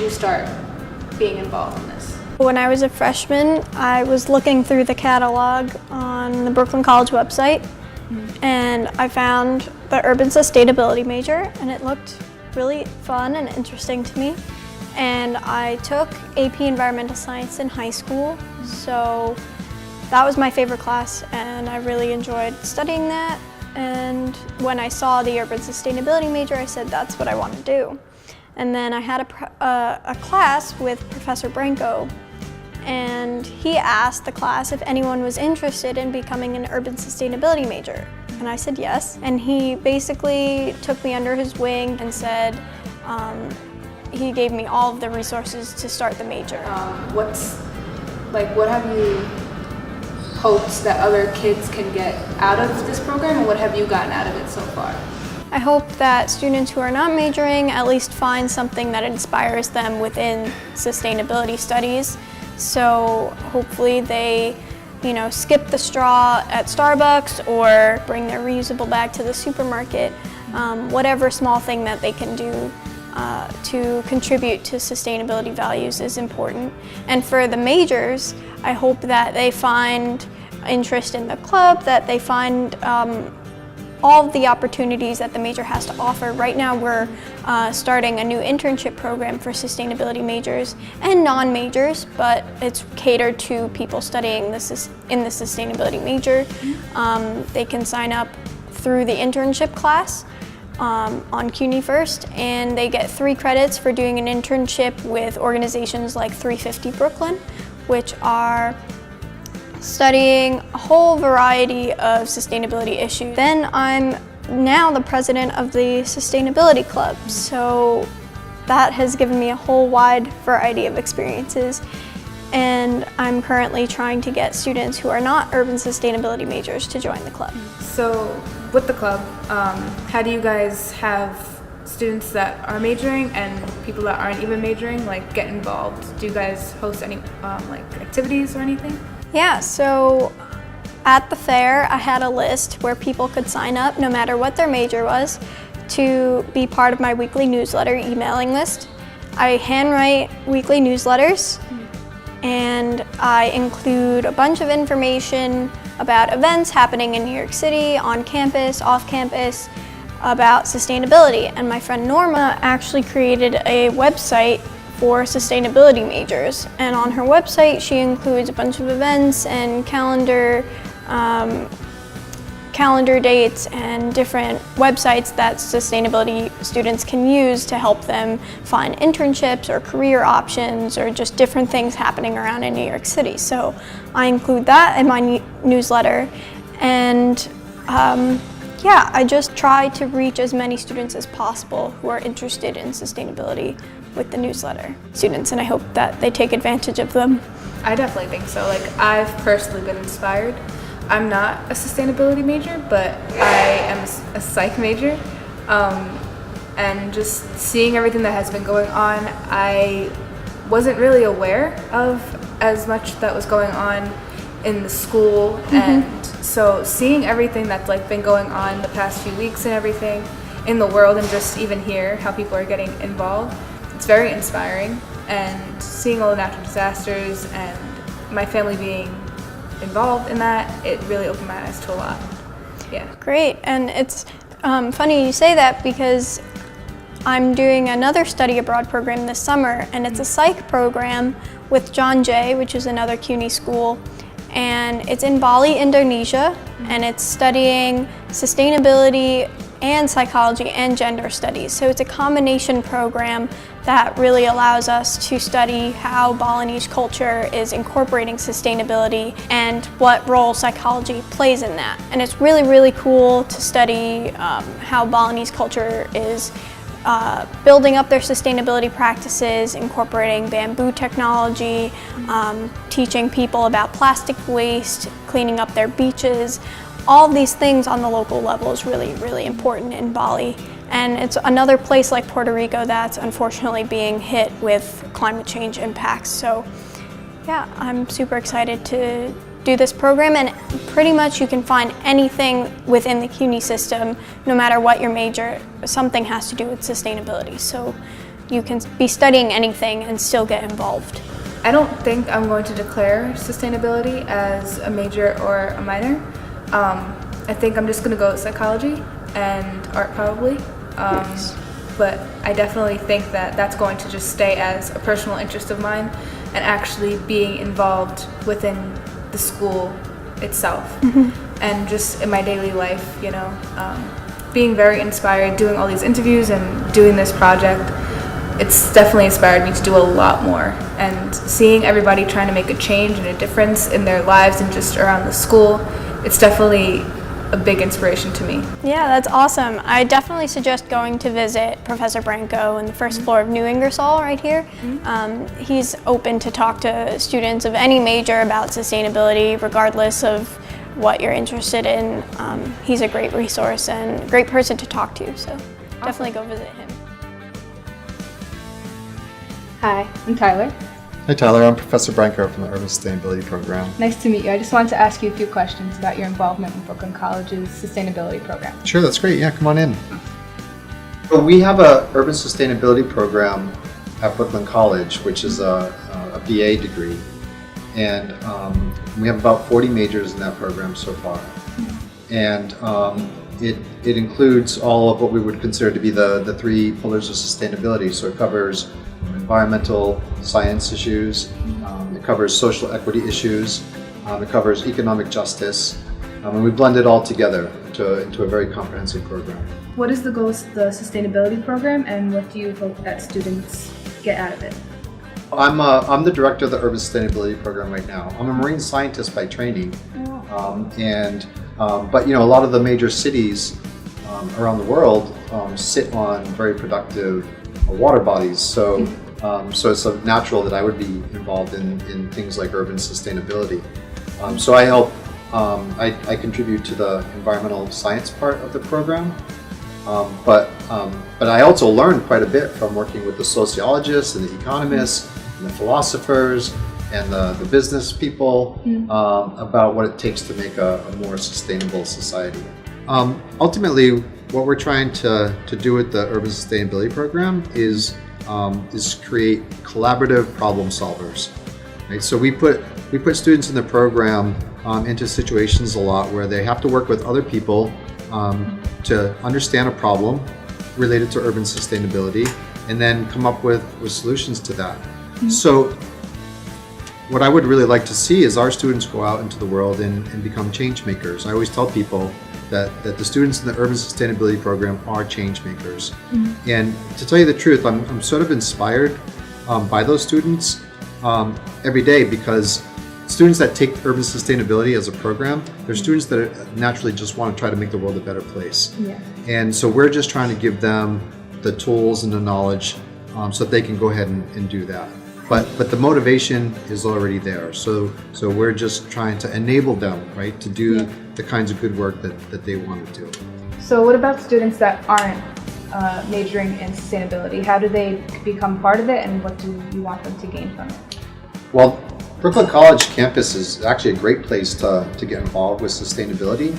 you start being involved in this? When I was a freshman, I was looking through the catalog on the Brooklyn College website, and I found the urban sustainability major, and it looked really fun and interesting to me. And I took AP Environmental Science in high school, so that was my favorite class, and I really enjoyed studying that. And when I saw the urban sustainability major, I said that's what I want to do. And then I had a class with Professor Branco, and he asked the class if anyone was interested in becoming an urban sustainability major. And I said yes. And he basically took me under his wing and said he gave me all of the resources to start the major. What have you hoped that other kids can get out of this program, and what have you gotten out of it so far? I hope that students who are not majoring at least find something that inspires them within sustainability studies. So hopefully they, skip the straw at Starbucks or bring their reusable bag to the supermarket. Whatever small thing that they can do to contribute to sustainability values is important. And for the majors, I hope that they find interest in the club, that they find all of the opportunities that the major has to offer. Right now we're starting a new internship program for sustainability majors and non-majors, but it's catered to people studying in the sustainability major. They can sign up through the internship class on CUNY First, and they get 3 credits for doing an internship with organizations like 350 Brooklyn, which are studying a whole variety of sustainability issues. Then I'm now the president of the Sustainability Club, so that has given me a whole wide variety of experiences. And I'm currently trying to get students who are not urban sustainability majors to join the club. So with the club, how do you guys have students that are majoring and people that aren't even majoring get involved? Do you guys host any activities or anything? Yeah, so at the fair I had a list where people could sign up no matter what their major was to be part of my weekly newsletter emailing list. I handwrite weekly newsletters, and I include a bunch of information about events happening in New York City, on campus, off campus, about sustainability. And my friend Norma actually created a website for sustainability majors. And on her website, she includes a bunch of events and calendar dates and different websites that sustainability students can use to help them find internships or career options or just different things happening around in New York City. So I include that in my newsletter, and I just try to reach as many students as possible who are interested in sustainability with the newsletter students, and I hope that they take advantage of them. I definitely think so. I've personally been inspired. I'm not a sustainability major, but I am a psych major, and just seeing everything that has been going on, I wasn't really aware of as much that was going on in the school, and so seeing everything that's been going on the past few weeks and everything in the world, and just even here how people are getting involved, it's very inspiring. And seeing all the natural disasters and my family being involved in that, it really opened my eyes to a lot. Yeah. Great, and it's funny you say that because I'm doing another study abroad program this summer, and it's a psych program with John Jay, which is another CUNY school, and it's in Bali, Indonesia, and it's studying sustainability and psychology and gender studies. So it's a combination program that really allows us to study how Balinese culture is incorporating sustainability and what role psychology plays in that. And it's really, really cool to study how Balinese culture is building up their sustainability practices, incorporating bamboo technology, teaching people about plastic waste, cleaning up their beaches. All of these things on the local level is really, really important in Bali. And it's another place like Puerto Rico that's unfortunately being hit with climate change impacts. So yeah, I'm super excited to do this program, and pretty much you can find anything within the CUNY system, no matter what your major, something has to do with sustainability. So you can be studying anything and still get involved. I don't think I'm going to declare sustainability as a major or a minor. I think I'm just going to go with psychology and art probably. Nice. But I definitely think that that's going to just stay as a personal interest of mine and actually being involved within the school itself. And just in my daily life, you know, being very inspired, doing all these interviews and doing this project, it's definitely inspired me to do a lot more. And seeing everybody trying to make a change and a difference in their lives and just around the school, it's definitely a big inspiration to me. Yeah, that's awesome. I definitely suggest going to visit Professor Branco in the first floor of New Ingersoll right here. He's open to talk to students of any major about sustainability, regardless of what you're interested in. He's a great resource and a great person to talk to, so definitely go visit him. Hi, I'm Tyler. Hi Tyler, I'm Professor Branco from the Urban Sustainability Program. Nice to meet you. I just wanted to ask you a few questions about your involvement in Brooklyn College's sustainability program. Sure, that's great. Yeah, come on in. Well, we have a Urban Sustainability Program at Brooklyn College, which is a BA degree. And we have about 40 majors in that program so far. And it includes all of what we would consider to be the three pillars of sustainability. So it covers environmental science issues, it covers social equity issues, it covers economic justice, and we blend it all together into a very comprehensive program. What is the goal of the sustainability program, and what do you hope that students get out of it? I'm the director of the Urban Sustainability Program right now. I'm a marine scientist by training, but you know, a lot of the major cities around the world sit on very productive water bodies, so it's natural that I would be involved in things like urban sustainability. So I help, I contribute to the environmental science part of the program, but I also learned quite a bit from working with the sociologists and the economists and the philosophers and the business people about what it takes to make a more sustainable society. Ultimately, what we're trying to do with the Urban Sustainability Program is create collaborative problem solvers. Right? So we put students in the program into situations a lot where they have to work with other people to understand a problem related to urban sustainability and then come up with solutions to that. So what I would really like to see is our students go out into the world and become change makers. I always tell people that the students in the Urban Sustainability Program are change makers. And to tell you the truth, I'm sort of inspired by those students every day, because students that take urban sustainability as a program, they're students that naturally just want to try to make the world a better place. Yeah. And so we're just trying to give them the tools and the knowledge so that they can go ahead and do that. But the motivation is already there. So we're just trying to enable them, right, to do the kinds of good work that they want to do. So what about students that aren't majoring in sustainability? How do they become part of it, and what do you want them to gain from it? Well, Brooklyn College campus is actually a great place to get involved with sustainability.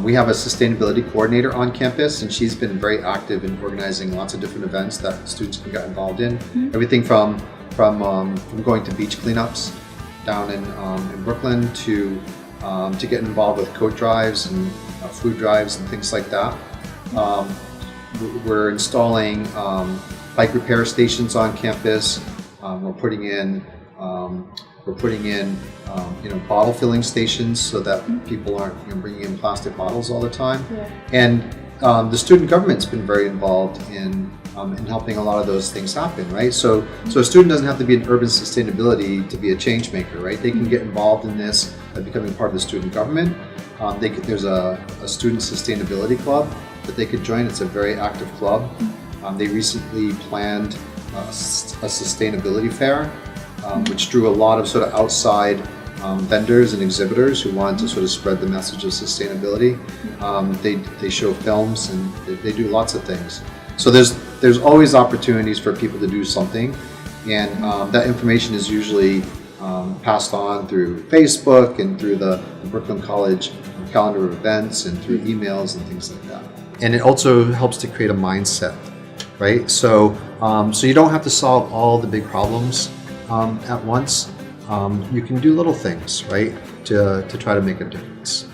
We have a sustainability coordinator on campus, and she's been very active in organizing lots of different events that students can get involved in. Everything from going to beach cleanups down in Brooklyn to get involved with coat drives and food drives and things like that. We're installing bike repair stations on campus. We're putting in bottle filling stations so that people aren't bringing in plastic bottles all the time. And the student government's been very involved in helping a lot of those things happen, right? So a student doesn't have to be in urban sustainability to be a change maker, right? They can get involved in this by becoming part of the student government. There's a student sustainability club that they could join. It's a very active club. They recently planned a sustainability fair, which drew a lot of sort of outside vendors and exhibitors who wanted to sort of spread the message of sustainability. They show films and they do lots of things. So there's always opportunities for people to do something, and that information is usually passed on through Facebook and through the Brooklyn College calendar of events and through emails and things like that. And it also helps to create a mindset right? So so you don't have to solve all the big problems at once. You can do little things, right, to try to make a difference.